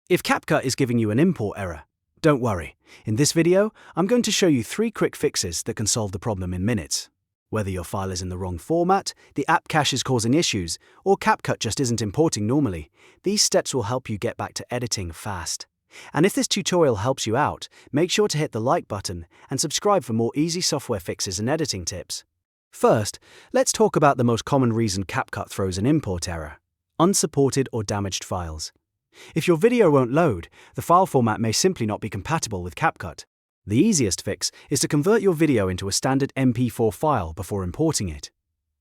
If CapCut is giving you an import error, don't worry. In this video, I'm going to show you 3 quick fixes that can solve the problem in minutes. Whether your file is in the wrong format, the app cache is causing issues, or CapCut just isn't importing normally, these steps will help you get back to editing fast. And if this tutorial helps you out, make sure to hit the like button and subscribe for more easy software fixes and editing tips. First, let's talk about the most common reason CapCut throws an import error: unsupported or damaged files. If your video won't load, the file format may simply not be compatible with CapCut. The easiest fix is to convert your video into a standard MP4 file before importing it.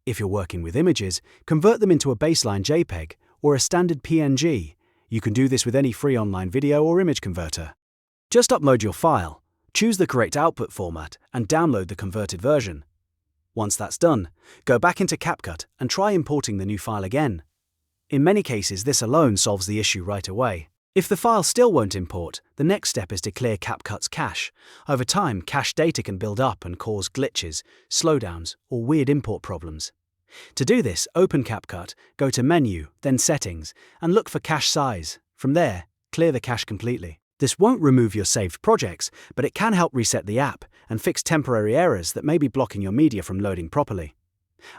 If you're working with images, convert them into a baseline JPEG or a standard PNG. You can do this with any free online video or image converter. Just upload your file, choose the correct output format, and download the converted version. Once that's done, go back into CapCut and try importing the new file again. In many cases, this alone solves the issue right away. If the file still won't import, the next step is to clear CapCut's cache. Over time, cache data can build up and cause glitches, slowdowns, or weird import problems. To do this, open CapCut, go to Menu, then Settings, and look for cache size. From there, clear the cache completely. This won't remove your saved projects, but it can help reset the app and fix temporary errors that may be blocking your media from loading properly.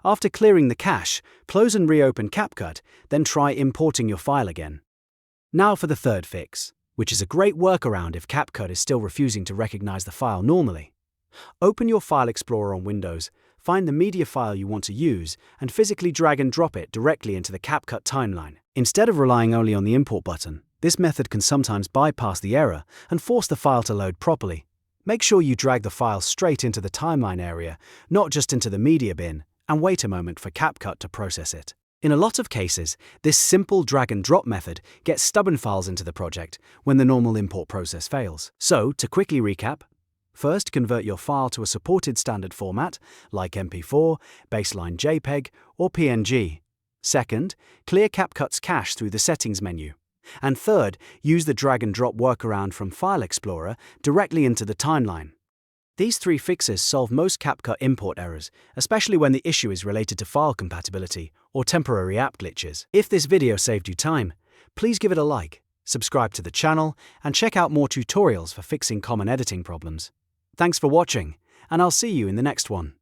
After clearing the cache, close and reopen CapCut, then try importing your file again. Now for the third fix, which is a great workaround if CapCut is still refusing to recognize the file normally. Open your File Explorer on Windows, find the media file you want to use, and physically drag and drop it directly into the CapCut timeline. Instead of relying only on the import button, this method can sometimes bypass the error and force the file to load properly. Make sure you drag the file straight into the timeline area, not just into the media bin, and wait a moment for CapCut to process it. In a lot of cases, this simple drag and drop method gets stubborn files into the project when the normal import process fails. So, to quickly recap, first, convert your file to a supported standard format like MP4, baseline JPEG, or PNG. Second, clear CapCut's cache through the Settings menu. And third, use the drag and drop workaround from File Explorer directly into the timeline. These 3 fixes solve most CapCut import errors, especially when the issue is related to file compatibility or temporary app glitches. If this video saved you time, please give it a like, subscribe to the channel, and check out more tutorials for fixing common editing problems. Thanks for watching, and I'll see you in the next one.